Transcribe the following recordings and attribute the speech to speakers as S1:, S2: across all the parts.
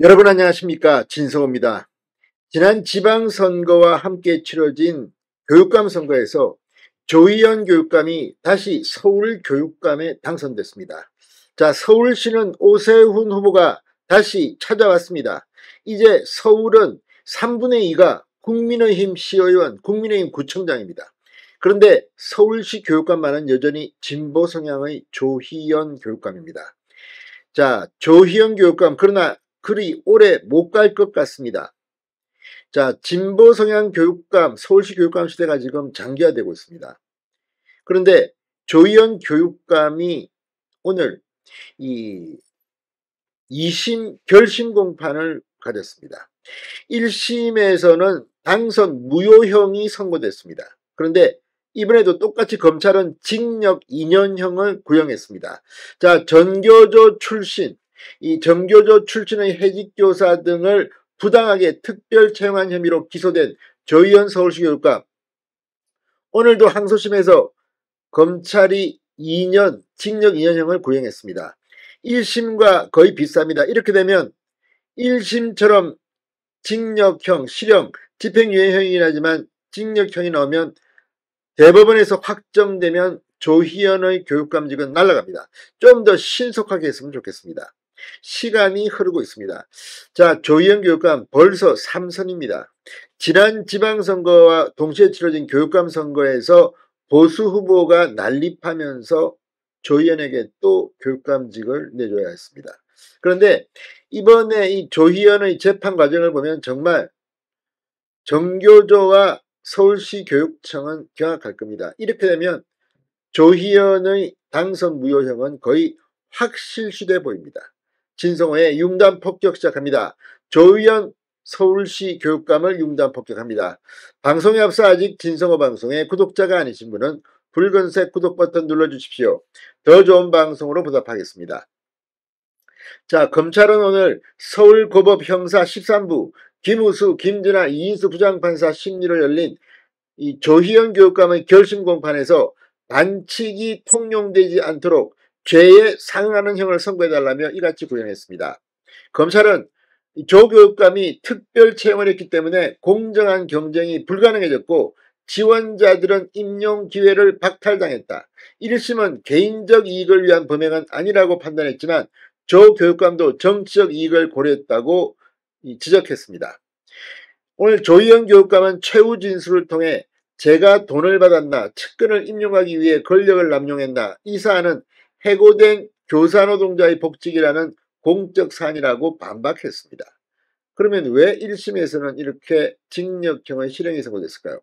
S1: 여러분 안녕하십니까? 진성호입니다. 지난 지방선거와 함께 치러진 교육감 선거에서 조희연 교육감이 다시 서울교육감에 당선됐습니다. 자, 서울시는 오세훈 후보가 다시 찾아왔습니다. 이제 서울은 3분의 2가 국민의힘 시의원, 국민의힘 구청장입니다. 그런데 서울시 교육감만은 여전히 진보 성향의 조희연 교육감입니다. 자, 조희연 교육감, 그러나 그리 오래 못 갈 것 같습니다. 자, 진보 성향 교육감, 서울시 교육감 시대가 지금 장기화되고 있습니다. 그런데 조희연 교육감이 오늘 이 2심 결심 공판을 가졌습니다. 1심에서는 당선 무효형이 선고됐습니다. 그런데 이번에도 똑같이 검찰은 징역 2년형을 구형했습니다. 자, 전교조 출신, 이 전교조 출신의 해직교사 등을 부당하게 특별 채용한 혐의로 기소된 조희연 서울시 교육감, 오늘도 항소심에서 검찰이 징역 2년형을 구형했습니다. 1심과 거의 비슷합니다. 이렇게 되면 1심처럼 징역형, 실형, 집행유예형이긴 하지만 징역형이 나오면 대법원에서 확정되면 조희연의 교육감직은 날아갑니다. 좀 더 신속하게 했으면 좋겠습니다. 시간이 흐르고 있습니다. 자, 조희연 교육감 벌써 3선입니다. 지난 지방선거와 동시에 치러진 교육감 선거에서 보수 후보가 난립하면서 조희연에게 또 교육감직을 내줘야 했습니다. 그런데 이번에 이 조희연의 재판 과정을 보면 정말 전교조와 서울시 교육청은 경악할 겁니다. 이렇게 되면 조희연의 당선 무효형은 거의 확실시돼 보입니다. 진성호의 융단 폭격 시작합니다. 조희연 서울시 교육감을 융단 폭격합니다. 방송에 앞서 아직 진성호 방송의 구독자가 아니신 분은 붉은색 구독 버튼 눌러주십시오. 더 좋은 방송으로 보답하겠습니다. 자, 검찰은 오늘 서울고법 형사 13부 김우수, 김진아, 이인수 부장판사 심리로 열린 이 조희연 교육감의 결심 공판에서 반칙이 통용되지 않도록 죄에 상응하는 형을 선고해달라며 이같이 구형했습니다. 검찰은 조 교육감이 특별 채용을 했기 때문에 공정한 경쟁이 불가능해졌고 지원자들은 임용 기회를 박탈당했다. 1심은 개인적 이익을 위한 범행은 아니라고 판단했지만 조 교육감도 정치적 이익을 고려했다고 지적했습니다. 오늘 조희연 교육감은 최후 진술을 통해 제가 돈을 받았나, 측근을 임용하기 위해 권력을 남용했나, 이 사안은 해고된 교사 노동자의 복직이라는 공적 사안이라고 반박했습니다. 그러면 왜 1심에서는 이렇게 징역형의 실형이 선고됐을까요?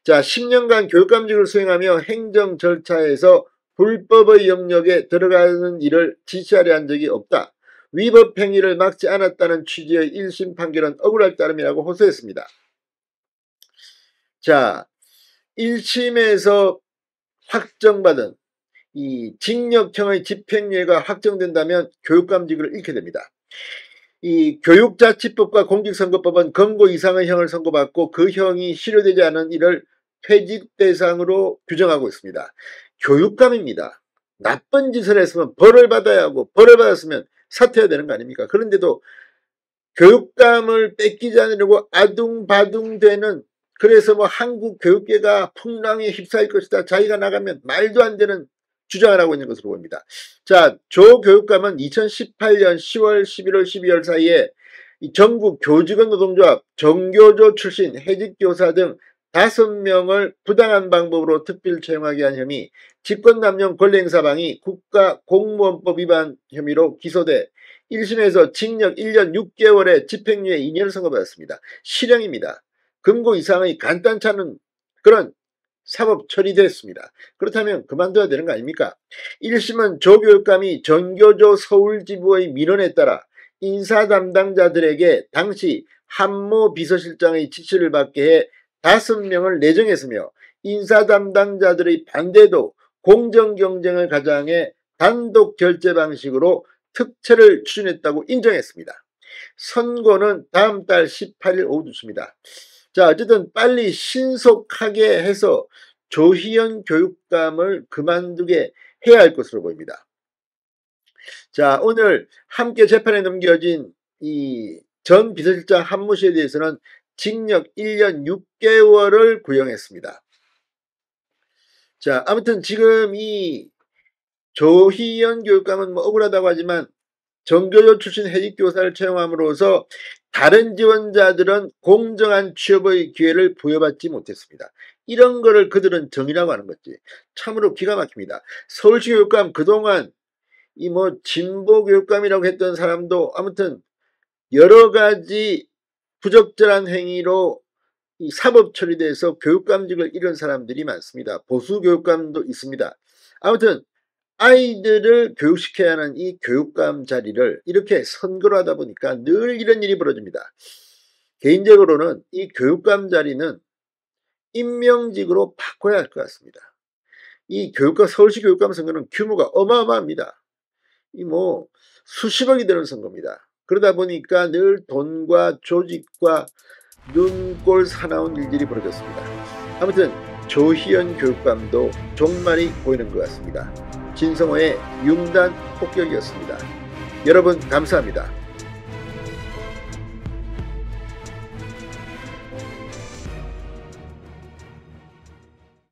S1: 자, 10년간 교육감직을 수행하며 행정 절차에서 불법의 영역에 들어가는 일을 지시하려 한 적이 없다. 위법 행위를 막지 않았다는 취지의 1심 판결은 억울할 따름이라고 호소했습니다. 자, 1심에서 확정받은 이 징역형의 집행유예가 확정된다면 교육감직을 잃게 됩니다. 이 교육자치법과 공직선거법은 검거 이상의 형을 선고받고 그 형이 실효되지 않은 이를 퇴직 대상으로 규정하고 있습니다. 교육감입니다. 나쁜 짓을 했으면 벌을 받아야 하고 벌을 받았으면 사퇴해야 되는 거 아닙니까? 그런데도 교육감을 뺏기지 않으려고 아둥바둥되는, 그래서 뭐 한국 교육계가 풍랑에 휩싸일 것이다, 자기가 나가면 말도 안 되는 주장을 하고 있는 것으로 보입니다. 자, 조 교육감은 2018년 10월, 11월, 12월 사이에 전국 교직원 노동조합, 전교조 출신 해직교사 등 5명을 부당한 방법으로 특별 채용하게 한 혐의, 직권남용 권리행사방위 국가공무원법 위반 혐의로 기소돼 1심에서 징역 1년 6개월에 집행유예 2년을 선고받았습니다. 실형입니다. 금고 이상의 간단찮은 그런 사법 처리됐습니다. 그렇다면 그만둬야 되는 거 아닙니까? 1심은 조 교육감이 전교조 서울지부의 민원에 따라 인사 담당자들에게 당시 한모 비서실장의 지시를 받게 해 5명을 내정했으며 인사 담당자들의 반대도 공정경쟁을 가장해 단독 결제 방식으로 특채를 추진했다고 인정했습니다. 선고는 다음 달 18일 오후 2시입니다. 자, 어쨌든 빨리 신속하게 해서 조희연 교육감을 그만두게 해야 할 것으로 보입니다. 자, 오늘 함께 재판에 넘겨진 이 전 비서실장 한모 씨에 대해서는 징역 1년 6개월을 구형했습니다. 자, 아무튼 지금 이 조희연 교육감은 뭐 억울하다고 하지만 정교조 출신 해직교사를 채용함으로써 다른 지원자들은 공정한 취업의 기회를 부여받지 못했습니다. 이런 거를 그들은 정의라고 하는 거지. 참으로 기가 막힙니다. 서울시 교육감 그동안 이 뭐 진보 교육감이라고 했던 사람도 아무튼 여러 가지 부적절한 행위로 이 사법 처리돼서 교육감직을 잃은 사람들이 많습니다. 보수 교육감도 있습니다. 아무튼 아이들을 교육시켜야 하는 이 교육감 자리를 이렇게 선거로 하다 보니까 늘 이런 일이 벌어집니다. 개인적으로는 이 교육감 자리는 임명직으로 바꿔야 할 것 같습니다. 이 교육감, 서울시 교육감 선거는 규모가 어마어마합니다. 이 뭐 수십억이 되는 선거입니다. 그러다 보니까 늘 돈과 조직과 눈꼴 사나운 일들이 벌어졌습니다. 아무튼 조희연 교육감도 종말이 보이는 것 같습니다. 진성호의 융단 폭격이었습니다. 여러분 감사합니다.